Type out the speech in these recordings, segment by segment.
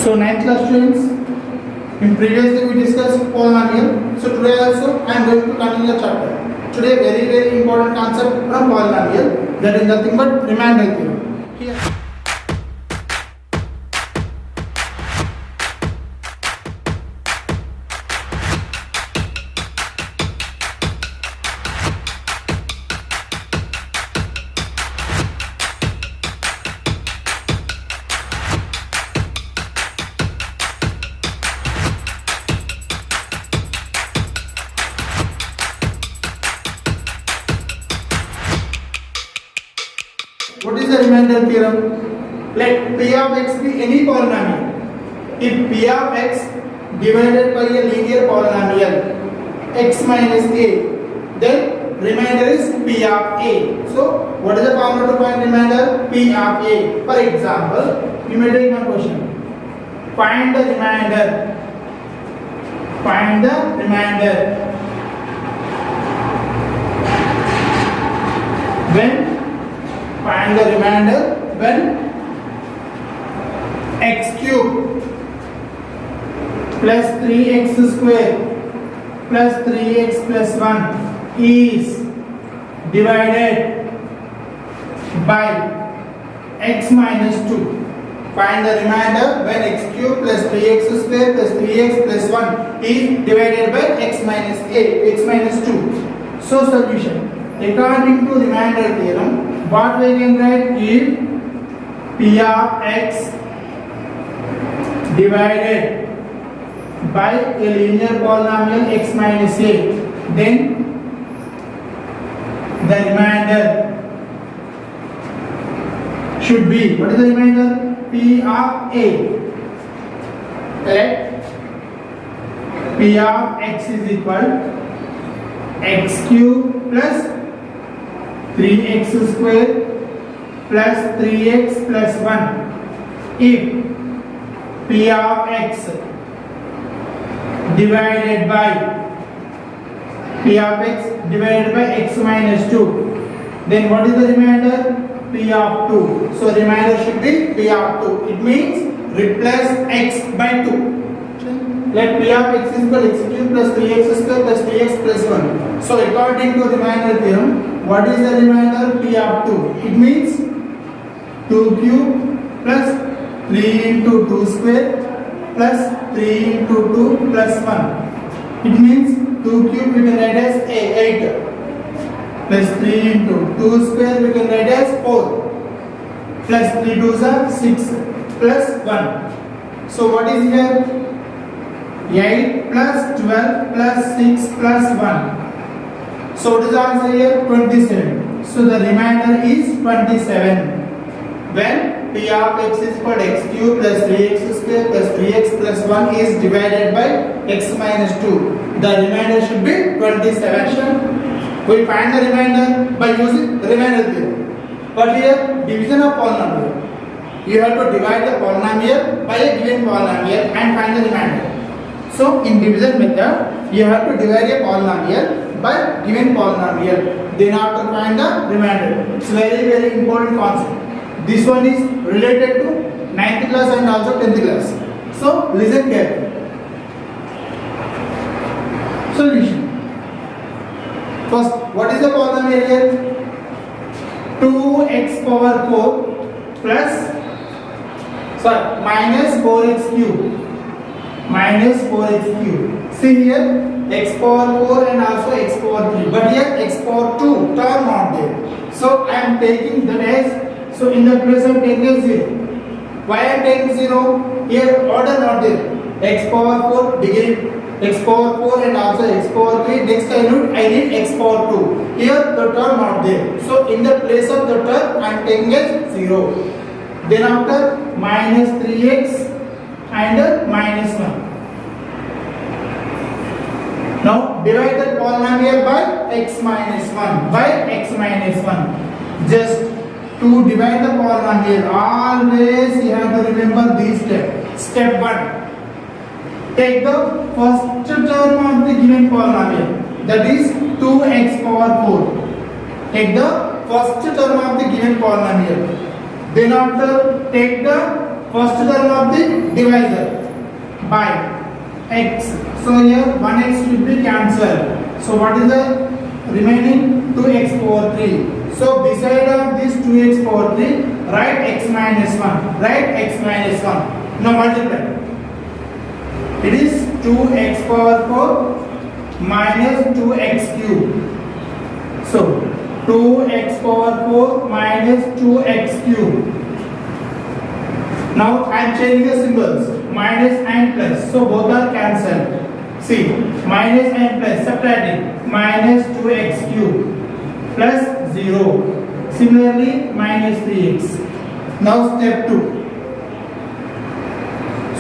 So 9th class students, in previously we discussed polynomial. So today also I am going to continue the chapter. Today very important concept from polynomial, that is nothing but remainder theorem. Here. What is the remainder theorem? Let P of x be any polynomial. If P of x divided by a linear polynomial x minus a, then remainder is P of a. So what is the formula to find remainder? P of a. For example, you may take one question. Find the remainder. Find the remainder. Find the remainder when x cube plus 3x square plus 3x plus 1 is divided by x minus 2. Find the remainder when x cube plus 3x square plus 3x plus 1 is divided by x minus 2. So solution. According to remainder theorem, what we can write is P of x divided by a linear polynomial x minus a, then the remainder should be, what is the remainder? P of a. Correct? P of x is equal x cube plus 3x square plus 3x plus 1 if P of x divided by x minus 2, then what is the remainder? P of 2. So remainder should be P of 2. It means replace x by 2. Let P of x is equal to x cube plus 3x square plus 3x plus 1. So according to remainder theorem, what is the remainder? P of 2. It means 2 cube plus 3 into 2 square plus 3 into 2 plus 1. It means 2 cube we can write as 8 plus 3 into 2 square we can write as 4 plus 3 2s are 6 plus 1. So what is here? 8 plus 12 plus 6 plus 1. So what is the answer here? 27. So the remainder is 27. When P of x is equal to x cube plus 3x square plus 3x plus 1 is divided by x minus 2, the remainder should be 27. We find the remainder by using remainder theorem. But here, division of polynomial. You have to divide the polynomial by a given polynomial and find the remainder. So in division method, you have to divide a polynomial by given polynomial. Then after find the remainder. It's very important concept. This one is related to 9th class and also 10th class. So listen carefully. Solution. First, what is the polynomial here? 2x power 4 plus minus 4x cube. Minus 4x cube. See here, x power 4 and also x power 3. But here x power 2 term not there. So I am taking that as, so in the place of taking 0. Why I am taking 0? Here order not there. X power 4 degree, x power 4 and also x power 3. Next I need x power 2. Here the term not there. So in the place of the term I am taking as 0. Then after minus 3x and minus 1. Now divide the polynomial by x minus 1. By x minus 1. Just to divide the polynomial, always you have to remember these steps. Step 1. Take the first term of the given polynomial, that is 2x power 4. Take the first term of the given polynomial. Then after take the first term of the divisor by x. So here 1x should be cancelled. So what is the remaining? 2x power 3. So beside of this 2x power 3, write x minus 1. Write x minus 1. Now multiply. It is 2x power 4 minus 2x cube. So 2x power 4 minus 2x cube. Now I am changing the symbols. Minus and plus. So both are cancelled. See, minus and plus, subtracting. Minus 2x cube plus 0. Similarly, minus 3x. Now step 2.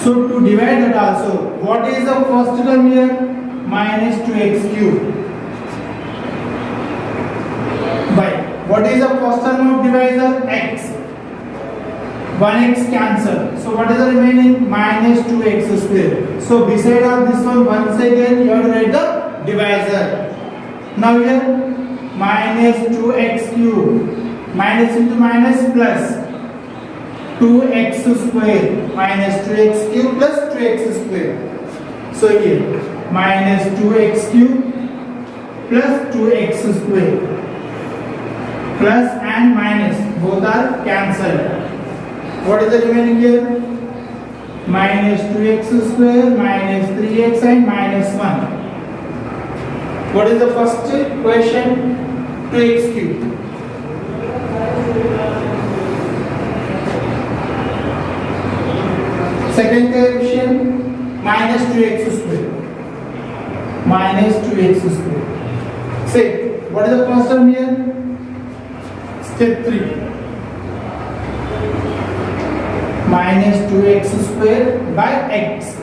So to divide that also, what is the first term here? Minus 2x cube. By what is the first term of divisor? X. 1x cancel. So what is the remaining? Minus 2x square. So beside of this one, once again you have to write the divisor. Now here minus 2x cube. Minus into minus plus 2x square. Minus 2x cube plus 2x square. So here minus 2x cube plus 2x square. Plus and minus both are cancelled. What is the remaining here? Minus 2x square, minus 3x and minus 1. What is the first equation? 2x cube. Second equation, minus 2x square. Minus 2x square. Say, what is the first term here? Step 3. Minus 2x square by x.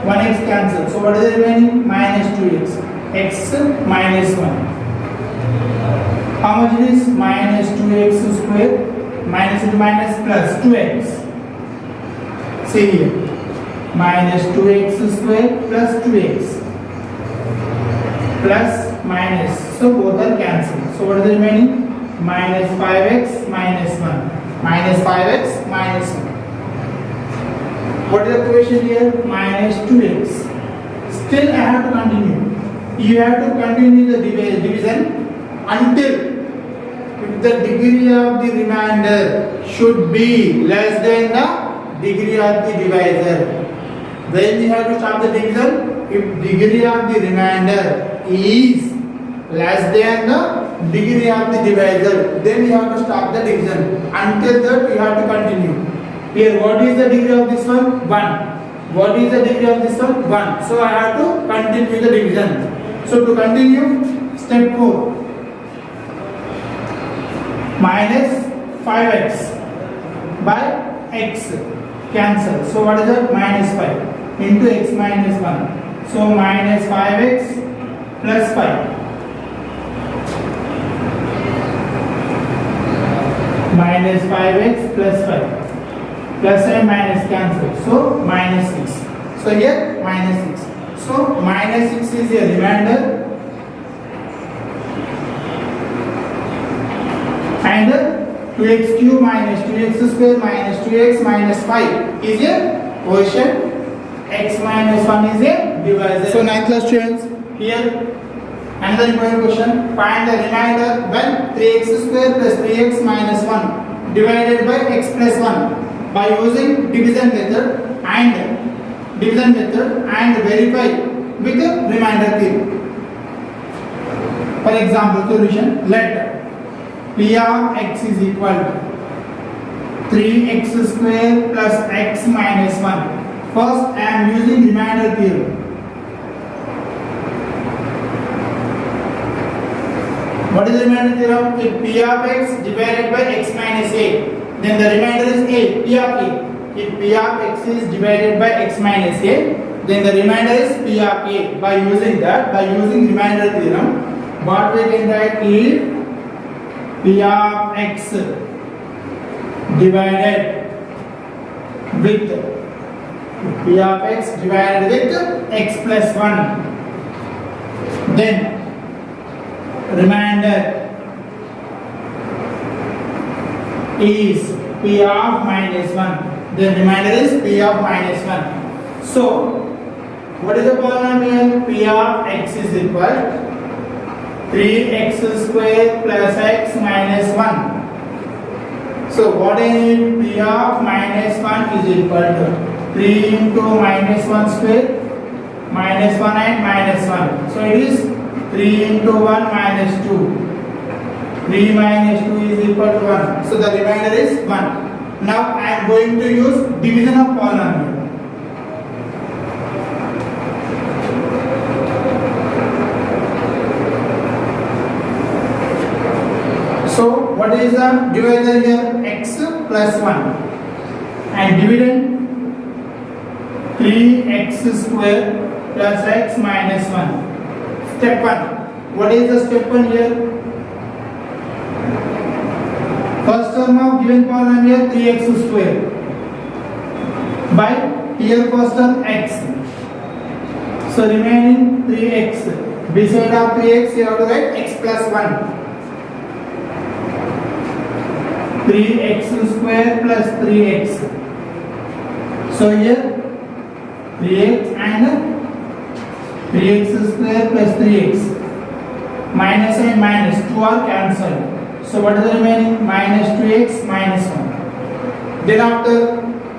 1x cancel. So what is the remaining? Minus 2x. X minus 1. How much it is? Minus 2x square. Minus into minus plus 2x. See here. Minus 2x square plus 2x. Plus minus. So both are cancelled. So what is the remaining? Minus 5x minus 1. Minus 5x minus 1. What is the equation here? Minus 2x. Still I have to continue. You have to continue the division until if the degree of the remainder should be less than the degree of the divisor. When you have to stop the division, if degree of the remainder is less than the degree of the divisor, then you have to stop the division. Until that you have to continue. Here what is the degree of this one? 1. What is the degree of this one? 1. So I have to continue the division. So to continue, step 4. Minus 5x by x. Cancel. So what is that? Minus 5 into x minus 1. So minus 5x plus 5. Minus 5x plus 5. Plus and minus cancel. So minus 6. So here minus 6. So minus 6 is a remainder. And 2x cube minus 2x square minus 2x minus 5 is a quotient. X minus 1 is a divisor. So 9th class students, here another important question. Find the remainder when 3x square plus 3x minus 1 divided by x plus 1 by using division method and verify with the remainder theorem. For example, solution, let P of x is equal to 3x square plus x minus 1. First I am using remainder theorem. What is the remainder theorem? If P of x divided by x minus a, then the remainder is a, P of a. If P of x is divided by x minus a, then the remainder is P of a. By using remainder theorem, what we can write is P of x divided with P of x divided with x plus 1. Then remainder is P of minus 1 Then remainder is p of minus 1. So what is the polynomial? P of x is equal 3x square plus x minus 1. So what I need? P of minus 1 is equal to 3 into minus 1 square minus 1 and minus 1. So it is 3 into 1 minus 2. 3 minus 2 is equal to 1. So the remainder is 1. Now I am going to use division of polynomial. So what is the divisor here? X plus 1 and dividend 3x square plus x minus 1. Step 1. What is the step 1 here? First term of given polynomial 3x square by here first term x. So remaining 3x. Beside of 3x you have to write x plus 1. 3x square plus 3x. So here 3x and 3x square plus 3x. Minus and minus 2 are cancelled. So what is the remaining? Minus 2x minus 1. Then after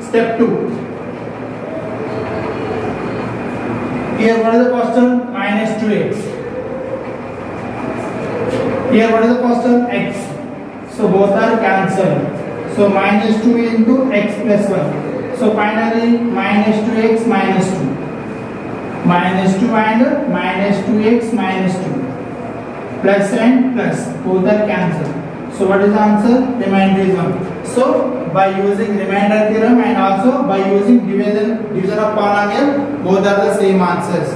step 2. Here what is the first term? Minus 2x. Here what is the first term? X. So both are cancelled. So minus 2 into x plus 1. So finally minus 2x minus 2. Minus 2 and minus 2x minus 2. Plus and plus. Both are cancelled. So what is the answer? Remainder is 1. So by using remainder theorem and also by using division of polynomial, both are the same answers.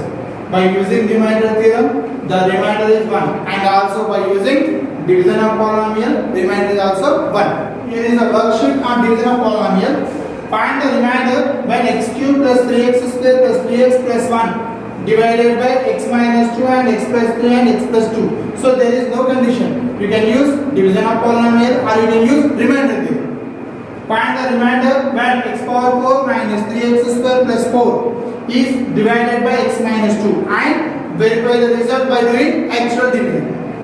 By using remainder theorem, the remainder is 1. And also by using division of polynomial, remainder is also 1. Here is a worksheet on division of polynomial. Find the remainder when x cube plus 3x square plus 3x plus 1 divided by x minus 2 and x plus 3 and x plus 2. So there is no condition. You can use division of polynomial or you can use remainder theorem. Find the remainder when x power 4 minus 3x square plus 4 is divided by x minus 2 and verify the result by doing actual division.